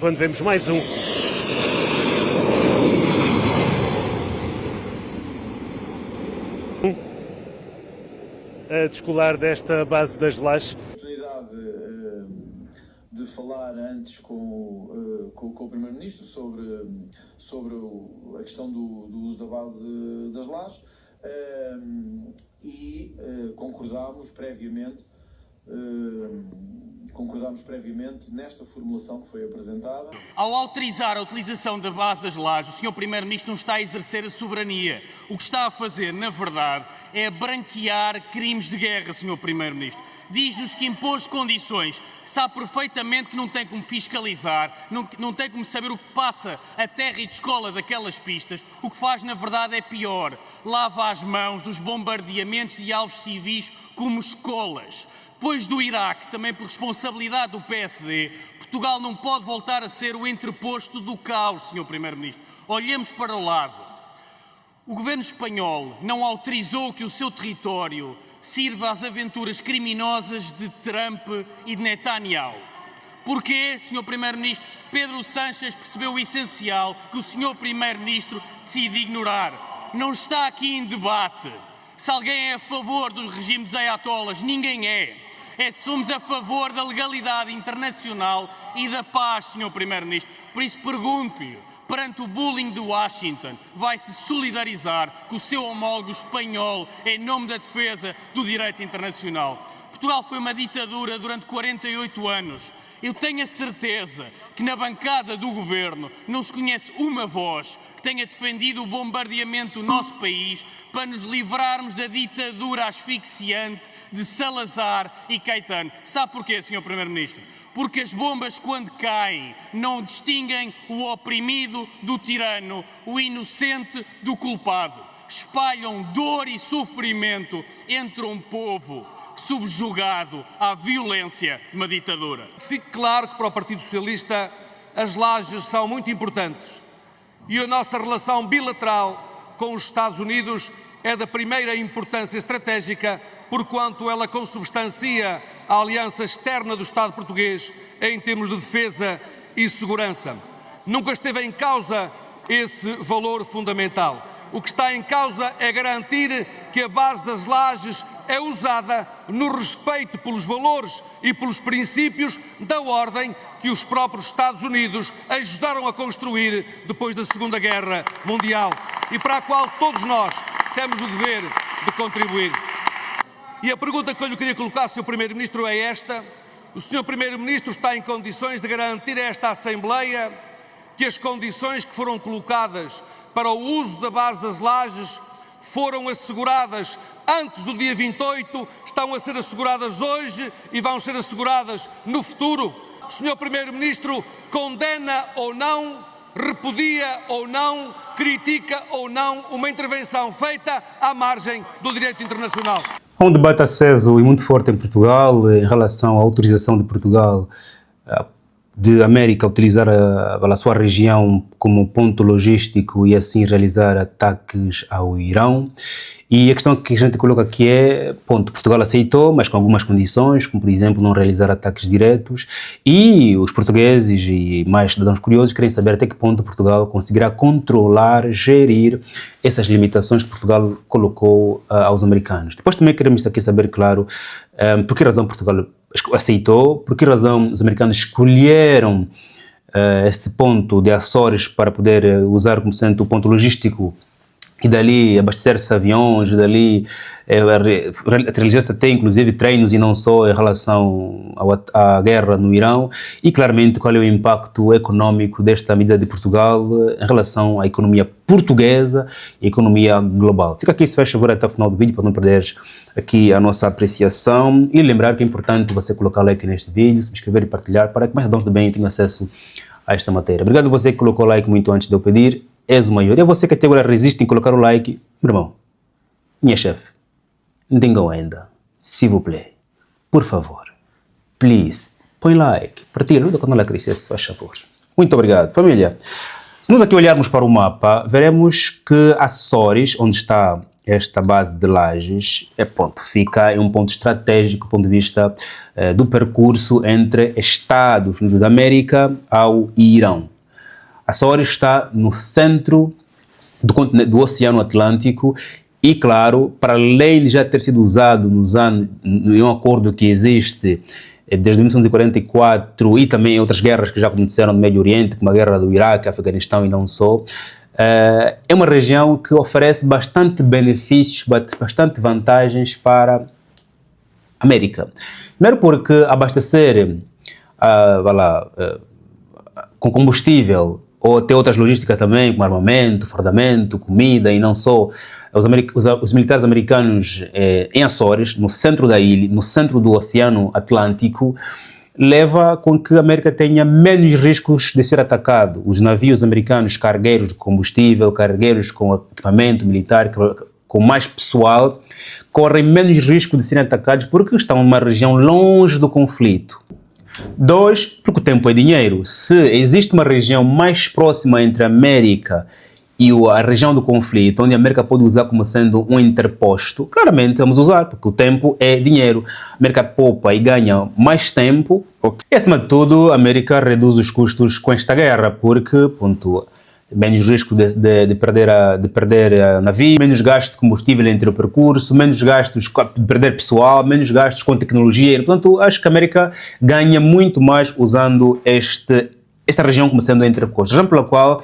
Quando vemos mais um a descolar desta base das Lajes. De falar antes com o Primeiro-Ministro sobre a questão do uso da base das Lajes e concordámos previamente nesta formulação que foi apresentada. Ao autorizar a utilização da base das Lajes, o Sr. Primeiro-Ministro não está a exercer a soberania. O que está a fazer, na verdade, é branquear crimes de guerra, Sr. Primeiro-Ministro. Diz-nos que impôs condições, sabe perfeitamente que não tem como fiscalizar, não tem como saber o que passa a terra e de escola daquelas pistas. O que faz, na verdade, é pior. Lava as mãos dos bombardeamentos de alvos civis como escolas. Depois do Iraque, também por responsabilidade do PSD, Portugal não pode voltar a ser o entreposto do caos, Sr. Primeiro-Ministro. Olhemos para o lado. O governo espanhol não autorizou que o seu território sirva às aventuras criminosas de Trump e de Netanyahu. Porquê, Sr. Primeiro-Ministro? Pedro Sánchez percebeu o essencial que o Sr. Primeiro-Ministro decide ignorar. Não está aqui em debate se alguém é a favor dos regimes dos ayatollahs. Ninguém é. Somos a favor da legalidade internacional e da paz, Sr. Primeiro-Ministro. Por isso pergunto-lhe, perante o bullying de Washington, vai se solidarizar com o seu homólogo espanhol em nome da defesa do direito internacional? Portugal foi uma ditadura durante 48 anos. Eu tenho a certeza que na bancada do governo não se conhece uma voz que tenha defendido o bombardeamento do nosso país para nos livrarmos da ditadura asfixiante de Salazar e Caetano. Sabe porquê, Sr. Primeiro-Ministro? Porque as bombas, quando caem, não distinguem o oprimido do tirano, o inocente do culpado. Espalham dor e sofrimento entre um povo subjugado à violência de uma ditadura. Fique claro que para o Partido Socialista as Lajes são muito importantes e a nossa relação bilateral com os Estados Unidos é da primeira importância estratégica, porquanto ela consubstancia a aliança externa do Estado português em termos de defesa e segurança. Nunca esteve em causa esse valor fundamental. O que está em causa é garantir que a base das Lajes é usada no respeito pelos valores e pelos princípios da ordem que os próprios Estados Unidos ajudaram a construir depois da Segunda Guerra Mundial e para a qual todos nós temos o dever de contribuir. E a pergunta que eu lhe queria colocar, Sr. Primeiro-Ministro, é esta. O Sr. Primeiro-Ministro está em condições de garantir a esta Assembleia que as condições que foram colocadas para o uso da base das Lajes foram asseguradas antes do dia 28, estão a ser asseguradas hoje e vão ser asseguradas no futuro? O Sr. Primeiro-Ministro condena ou não, repudia ou não, critica ou não uma intervenção feita à margem do direito internacional? Há um debate aceso e muito forte em Portugal em relação à autorização de Portugal de América utilizar a sua região como ponto logístico e assim realizar ataques ao Irão. E a questão que a gente coloca aqui é, ponto, Portugal aceitou, mas com algumas condições, como por exemplo não realizar ataques diretos, e os portugueses e mais cidadãos curiosos querem saber até que ponto Portugal conseguirá controlar, gerir essas limitações que Portugal colocou aos americanos. Depois também queremos aqui saber, claro, por que razão Portugal aceitou, por que razão os americanos escolheram esse ponto de Açores para poder usar como sendo o ponto logístico e dali abastecer-se aviões, dali realizar-se até inclusive treinos e não só em relação à guerra no Irão, e claramente qual é o impacto econômico desta medida de Portugal em relação à economia portuguesa e à economia global. Fica aqui, se faz favor, até o final do vídeo para não perderes aqui a nossa apreciação e lembrar que é importante você colocar like neste vídeo, subscrever e partilhar para que mais cidadãos do bem tenham acesso a esta matéria. Obrigado a você que colocou like muito antes de eu pedir. És o maior. E é você que até agora resiste em colocar o like. Meu irmão, minha chefe, não digam ainda. S'il vous plaît, por favor, please, põe like, partilha, ajuda o canal a crescer, se faz favor. Muito obrigado. Família, se nós aqui olharmos para o mapa, veremos que Açores, onde está esta base de Lajes, fica em um ponto estratégico do ponto de vista do percurso entre Estados Unidos da América ao Irão. Açores está no centro do Oceano Atlântico e, claro, para além de já ter sido usado em um acordo que existe desde 1944 e também em outras guerras que já aconteceram no Médio Oriente, como a guerra do Iraque, Afeganistão e não só, é uma região que oferece bastante benefícios, bastante vantagens para a América. Primeiro porque abastecer com combustível ou até outras logísticas também, como armamento, fardamento, comida e não só, os militares americanos em Açores, no centro da ilha, no centro do Oceano Atlântico, leva com que a América tenha menos riscos de ser atacado. Os navios americanos cargueiros de combustível, cargueiros com equipamento militar, com mais pessoal, correm menos risco de serem atacados porque estão numa região longe do conflito. 2, porque o tempo é dinheiro. Se existe uma região mais próxima entre a América e a região do conflito, onde a América pode usar como sendo um interposto, claramente vamos usar, porque o tempo é dinheiro. A América poupa e ganha mais tempo. E, acima de tudo, a América reduz os custos com esta guerra, porque, menos risco de perder navio, menos gasto de combustível entre o percurso, menos gastos de perder pessoal, menos gastos com tecnologia. Portanto, acho que a América ganha muito mais usando esta região como sendo entreposto. Razão pela qual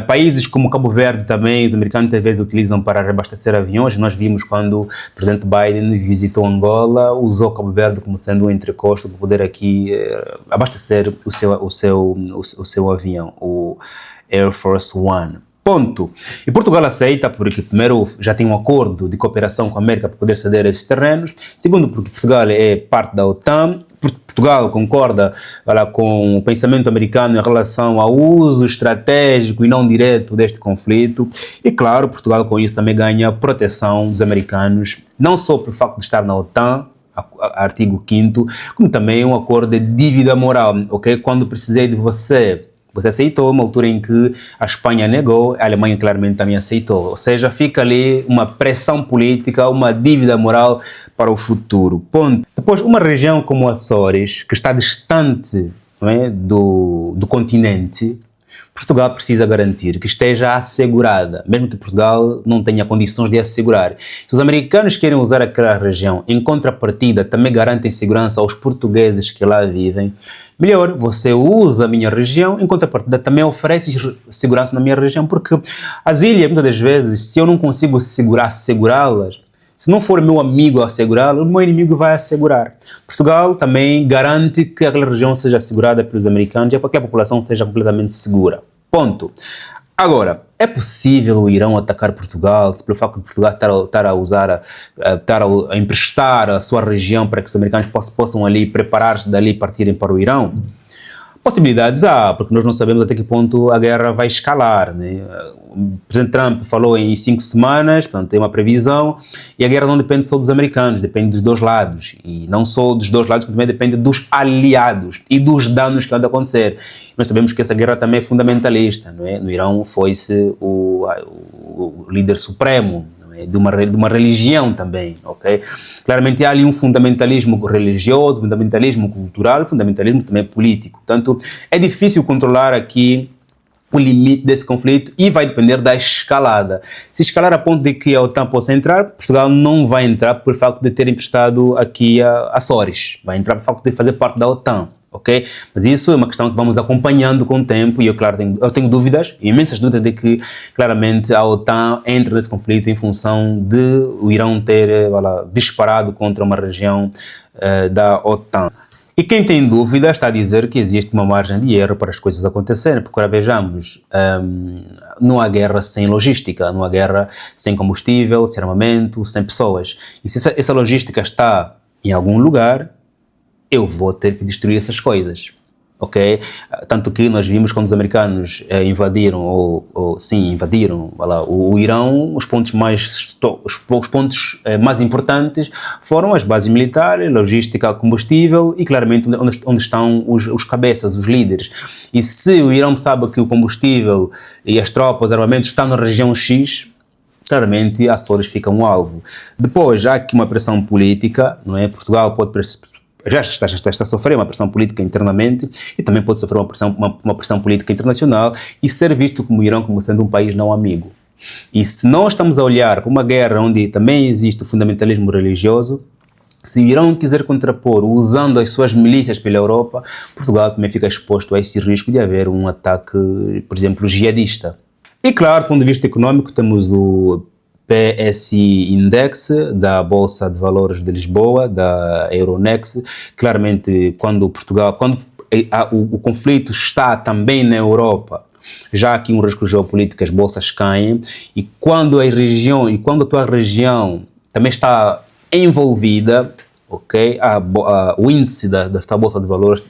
países como Cabo Verde também, os americanos às vezes utilizam para reabastecer aviões. Nós vimos quando o presidente Biden visitou Angola, usou Cabo Verde como sendo um entreposto para poder aqui abastecer o seu avião, o Air Force One. Ponto. E Portugal aceita porque, primeiro, já tem um acordo de cooperação com a América para poder ceder esses terrenos. Segundo, porque Portugal é parte da OTAN. Portugal concorda com o pensamento americano em relação ao uso estratégico e não direto deste conflito. E, claro, Portugal com isso também ganha proteção dos americanos, não só pelo facto de estar na OTAN, artigo 5º, como também um acordo de dívida moral, ok? Quando precisei de você aceitou, uma altura em que a Espanha negou, a Alemanha claramente também aceitou. Ou seja, fica ali uma pressão política, uma dívida moral para o futuro. Ponto. Depois, uma região como Açores, que está distante, não é, do continente, Portugal precisa garantir que esteja assegurada, mesmo que Portugal não tenha condições de assegurar. Se os americanos querem usar aquela região, em contrapartida também garantem segurança aos portugueses que lá vivem, melhor, você usa a minha região, em contrapartida também oferece segurança na minha região, porque as ilhas, muitas das vezes, se eu não consigo assegurá-las, se não for meu amigo a assegurá-lo, o meu inimigo vai assegurar. Portugal também garante que aquela região seja assegurada pelos americanos e para que a população esteja completamente segura. Ponto. Agora, é possível o Irão atacar Portugal pelo facto de Portugal estar a emprestar a sua região para que os americanos possam ali preparar-se dali e partirem para o Irão? Possibilidades há, porque nós não sabemos até que ponto a guerra vai escalar, né? O presidente Trump falou em 5 semanas, portanto tem uma previsão, e a guerra não depende só dos americanos, depende dos dois lados, e não só dos dois lados, também depende dos aliados e dos danos que vão acontecer. Nós sabemos que essa guerra também é fundamentalista, não é? No Irão foi-se o líder supremo de uma religião também, ok? Claramente há ali um fundamentalismo religioso, fundamentalismo cultural, fundamentalismo também político. Portanto, é difícil controlar aqui o limite desse conflito e vai depender da escalada. Se escalar a ponto de que a OTAN possa entrar, Portugal não vai entrar por facto de ter emprestado aqui a Açores. Vai entrar por facto de fazer parte da OTAN. Okay? Mas isso é uma questão que vamos acompanhando com o tempo e eu tenho dúvidas, imensas dúvidas de que claramente a OTAN entra nesse conflito em função de o Irão ter disparado contra uma região da OTAN. E quem tem dúvida está a dizer que existe uma margem de erro para as coisas acontecerem, porque agora vejamos, não há guerra sem logística, não há guerra sem combustível, sem armamento, sem pessoas. E se essa logística está em algum lugar, eu vou ter que destruir essas coisas, ok? Tanto que nós vimos quando os americanos invadiram o Irão, os pontos mais importantes foram as bases militares, logística, combustível e claramente onde estão os cabeças, os líderes. E se o Irão sabe que o combustível e as tropas, os armamentos estão na região X, claramente Açores fica um alvo. Depois, há aqui uma pressão política, não é? Portugal já está a sofrer uma pressão política internamente e também pode sofrer uma pressão política internacional e ser visto como Irão como sendo um país não amigo. E se nós estamos a olhar para uma guerra onde também existe o fundamentalismo religioso, se o Irão quiser contrapor usando as suas milícias pela Europa, Portugal também fica exposto a esse risco de haver um ataque, por exemplo, jihadista. E claro, do ponto de vista econômico, temos o PSI Index da Bolsa de Valores de Lisboa, da Euronext. Claramente, quando o conflito está também na Europa, já há aqui um risco geopolítico, as bolsas caem, e quando a tua região também está envolvida, ok? O índice da tua bolsa de valores,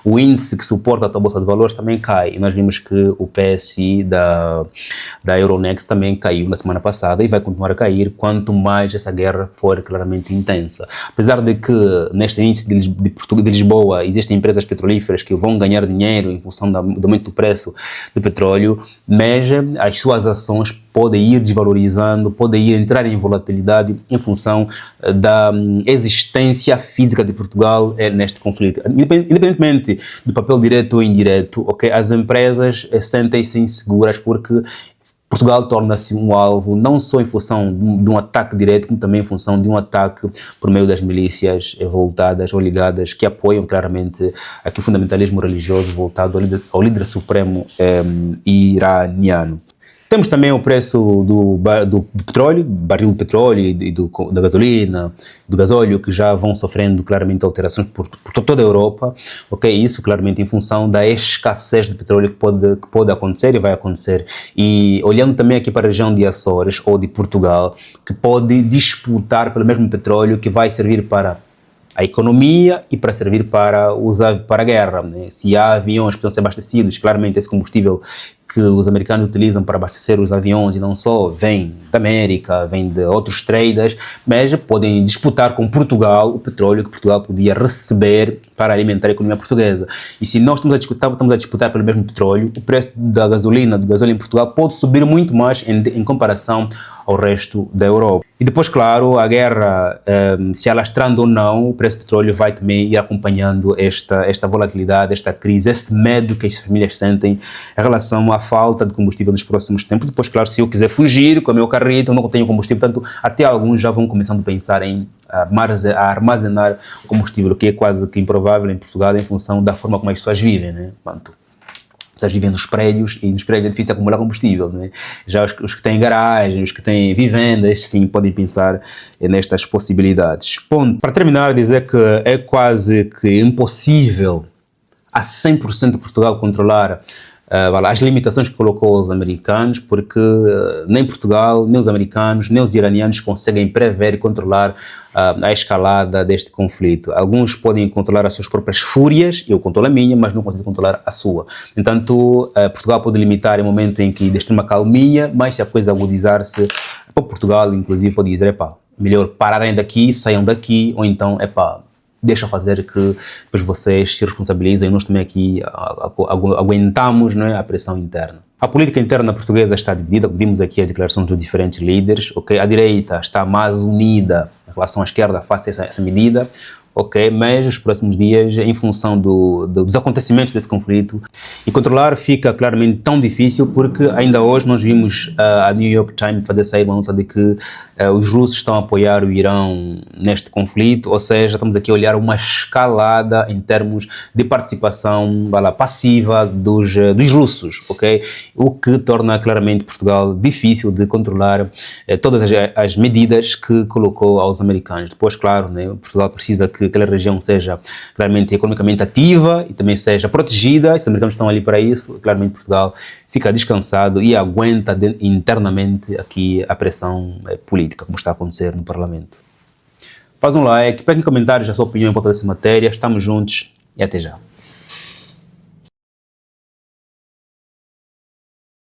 o índice que suporta a tua bolsa de valores também cai. E nós vimos que o PSI da Euronext também caiu na semana passada e vai continuar a cair quanto mais essa guerra for claramente intensa. Apesar de que neste índice de Lisboa existem empresas petrolíferas que vão ganhar dinheiro em função do aumento do preço do petróleo, mas as suas ações podem ir desvalorizando, podem ir entrar em volatilidade em função da existência física de Portugal neste conflito. Independentemente do papel direto ou indireto, okay, as empresas sentem-se inseguras porque Portugal torna-se um alvo não só em função de um ataque direto, como também em função de um ataque por meio das milícias voltadas ou ligadas que apoiam claramente aqui o fundamentalismo religioso voltado ao líder supremo iraniano. Temos também o preço do petróleo, barril de petróleo e da gasolina, do gasóleo, que já vão sofrendo claramente alterações por toda a Europa. Okay? Isso claramente em função da escassez de petróleo que pode acontecer e vai acontecer. E olhando também aqui para a região de Açores ou de Portugal, que pode disputar pelo mesmo petróleo que vai servir para a economia e para servir para a guerra. Né? Se há aviões que precisam ser abastecidos, claramente esse combustível que os americanos utilizam para abastecer os aviões e não só, vem da América, vem de outros traders, mas podem disputar com Portugal o petróleo que Portugal podia receber para alimentar a economia portuguesa. E se nós estamos a disputar pelo mesmo petróleo, o preço da gasolina, do gasóleo em Portugal pode subir muito mais em comparação ao resto da Europa. E depois, claro, a guerra, se alastrando ou não, o preço do petróleo vai também ir acompanhando esta volatilidade, esta crise, esse medo que as famílias sentem em relação à falta de combustível nos próximos tempos. Depois, claro, se eu quiser fugir com o meu carrito, eu não tenho combustível, portanto, até alguns já vão começando a pensar em armazenar combustível, o que é quase que improvável em Portugal em função da forma como as pessoas vivem, né? Portanto, as pessoas vivem nos prédios e nos prédios é difícil acumular combustível, né? Já os que têm garagem, os que têm vivendas, sim, podem pensar nestas possibilidades. Ponto. Para terminar, dizer que é quase que impossível a 100% Portugal controlar as limitações que colocou os americanos, porque nem Portugal, nem os americanos, nem os iranianos conseguem prever e controlar a escalada deste conflito. Alguns podem controlar as suas próprias fúrias, eu controlo a minha, mas não consigo controlar a sua. Entanto, Portugal pode limitar em momento em que deixa uma calminha, mas se a coisa agudizar-se, Portugal, inclusive, pode dizer, melhor pararem daqui, saiam daqui, ou então, deixa fazer que depois vocês se responsabilizem e nós também aqui aguentamos, não é, a pressão interna. A política interna portuguesa está dividida, vimos aqui as declarações dos diferentes líderes, ok? A direita está mais unida em relação à esquerda face a essa medida, ok? Mas nos próximos dias, em função dos acontecimentos desse conflito, e controlar fica claramente tão difícil porque ainda hoje nós vimos a New York Times fazer sair uma nota de que os russos estão a apoiar o Irão neste conflito, ou seja, estamos aqui a olhar uma escalada em termos de participação passiva dos russos, ok? O que torna claramente Portugal difícil de controlar todas as medidas que colocou aos americanos. Depois, claro, né, Portugal precisa que aquela região seja claramente economicamente ativa e também seja protegida, e os americanos estão ali para isso, claramente Portugal fica descansado e aguenta internamente aqui a pressão política, como está a acontecer no Parlamento. Faz um like, pegue em comentários a sua opinião em volta dessa matéria, estamos juntos e até já.